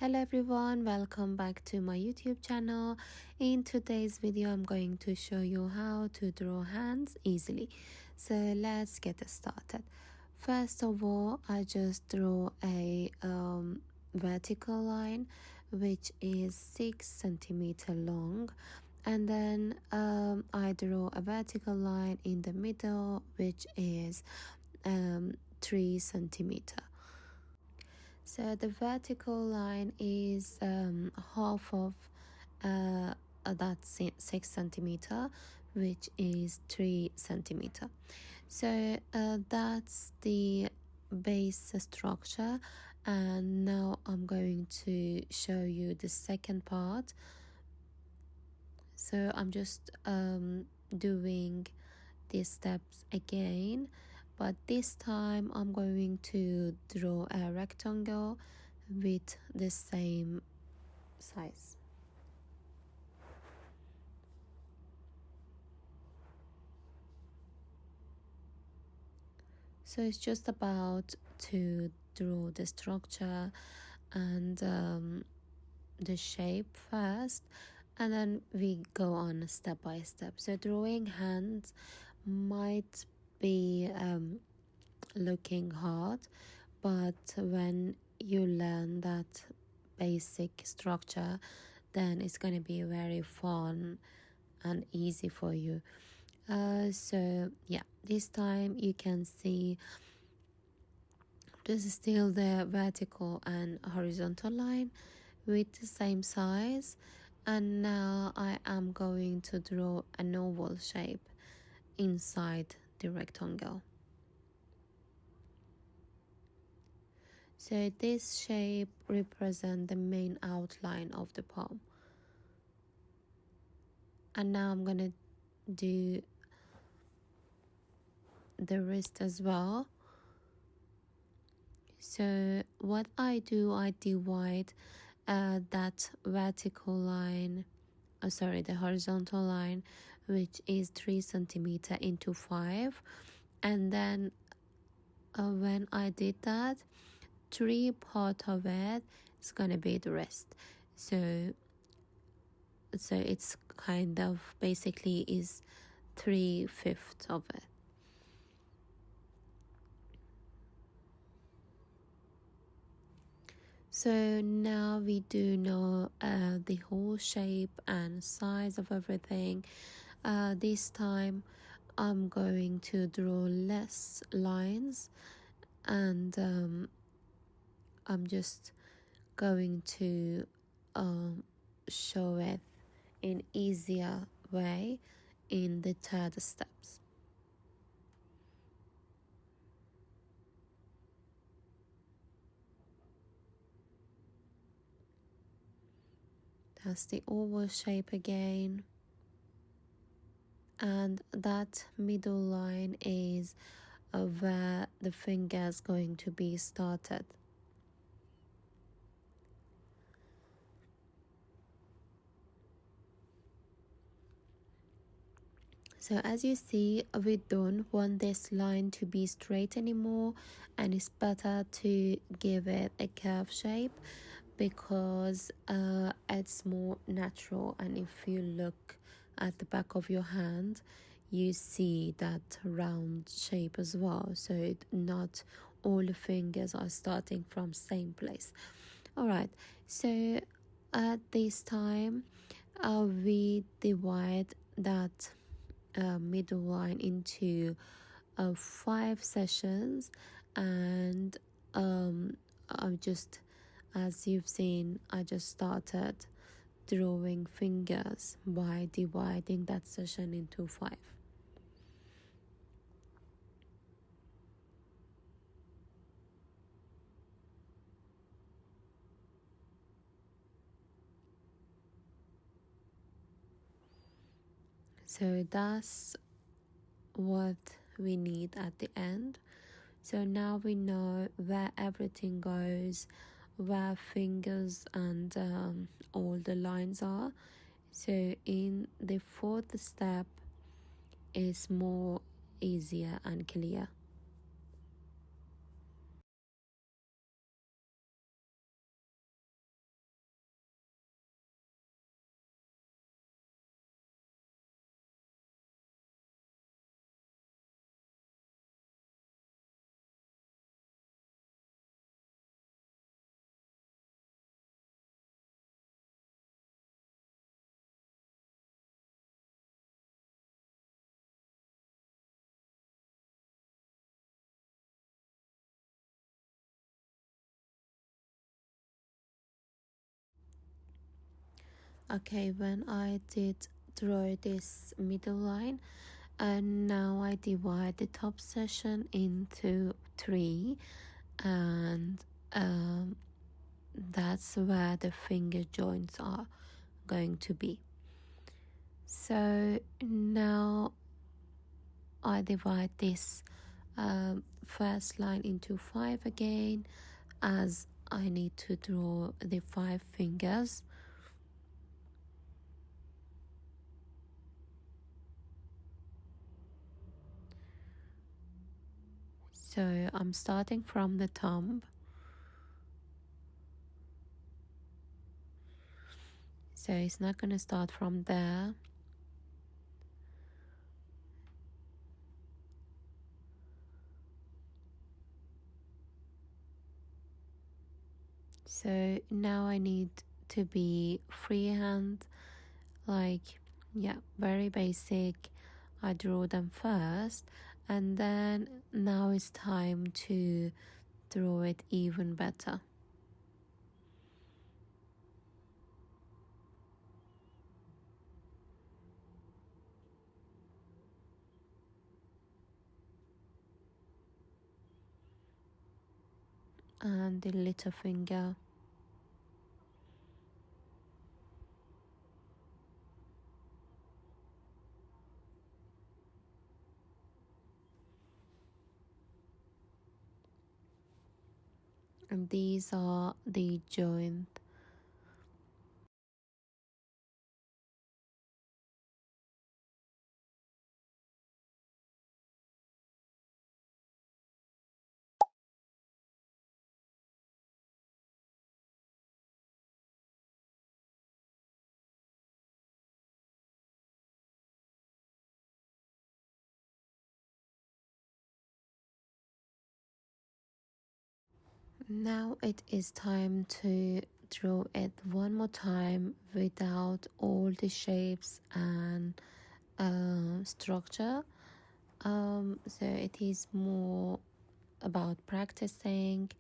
Hello everyone, welcome back to my YouTube channel. In today's video I'm going to show you how to draw hands easily. So let's get started. First of all, I just draw a vertical line which is 6 centimeter long, and then I draw a vertical line in the middle which is 3 centimeter. So the vertical line is half of that 6 centimeter, which is 3 centimeter. So that's the base structure, and now I'm going to show you the second part. So I'm just doing these steps again, but this time I'm going to draw a rectangle with the same size. So it's just about to draw the structure and the shape first, and then we go on step by step. So drawing hands might be looking hard, but when you learn that basic structure, then it's going to be very fun and easy for you. So yeah, this time you can see this is still the vertical and horizontal line with the same size, and now I am going to draw an oval shape inside the rectangle. So this shape represents the main outline of the palm. And now I'm gonna do the wrist as well. So what I do, I divide that vertical line, the horizontal line, which is 3 centimeter, into 5, and then when I did that, 3 part of it is gonna be the wrist. So it's kind of basically is 3/5 of it. So now we do know the whole shape and size of everything. This time I'm going to draw less lines, and I'm just going to show it in easier way in the third steps. That's the oval shape again, and that middle line is where the finger is going to be started. So as you see, we don't want this line to be straight anymore, and it's better to give it a curve shape because it's more natural. And if you look at the back of your hand, you see that round shape as well. So not all the fingers are starting from same place. All right, so at this time we divide that middle line into 5 sessions, and I'm just, as you've seen, I just started drawing fingers by dividing that session into 5. So that's what we need at the end. So now we know where everything goes, where fingers and all the lines are. So in the fourth step is more easier and clear. Okay, when I did draw this middle line, and now I divide the top section into three, and that's where the finger joints are going to be. So now I divide this first line into five again, as I need to draw the 5 fingers. So I'm starting from the thumb. So it's not going to start from there. So now I need to be freehand, like, yeah, very basic. I draw them first, and then now it's time to draw it even better. And the little finger. And these are the joint. Now it is time to draw it one more time without all the shapes and structure. So it is more about practicing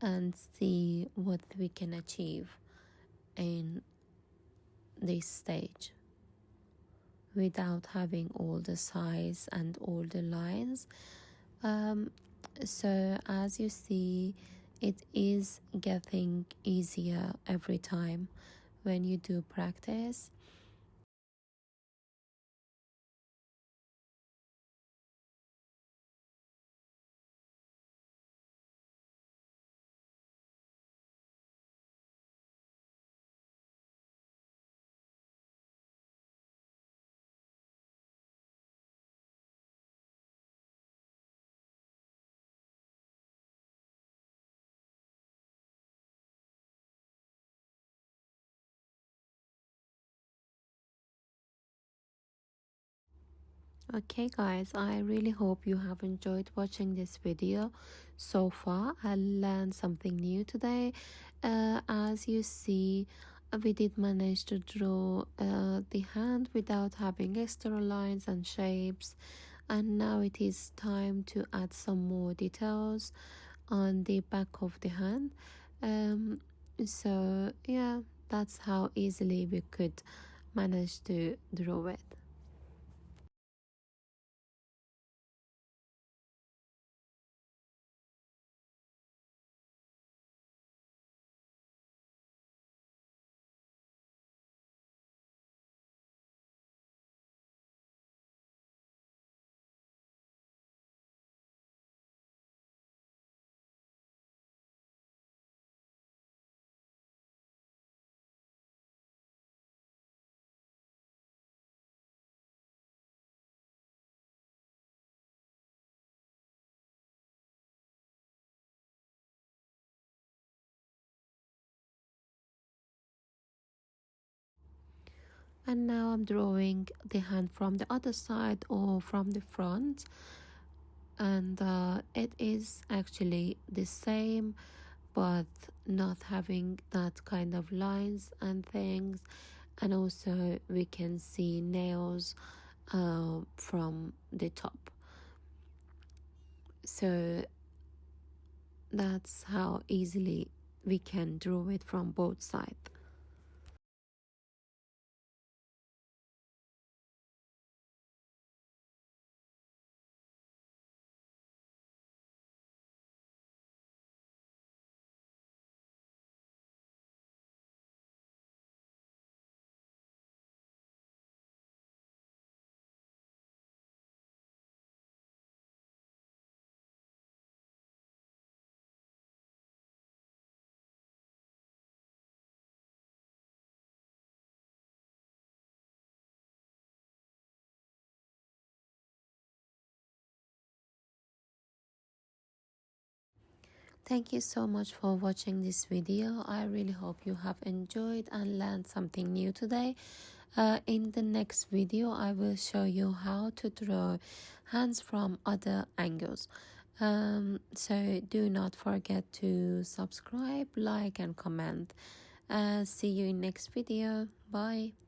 and see what we can achieve in this stage without having all the size and all the lines. So as you see, it is getting easier every time when you do practice. Okay guys, I really hope you have enjoyed watching this video so far. I learned something new today. As you see, we did manage to draw the hand without having extra lines and shapes, and now it is time to add some more details on the back of the hand. So yeah, that's how easily we could manage to draw it. And now I'm drawing the hand from the other side or from the front, and it is actually the same, but not having that kind of lines and things. And also we can see nails from the top. So that's how easily we can draw it from both sides. Thank you so much for watching this video. I really hope you have enjoyed and learned something new today. In the next video, I will show you how to draw hands from other angles. So do not forget to subscribe, like and comment. See you in next video. Bye.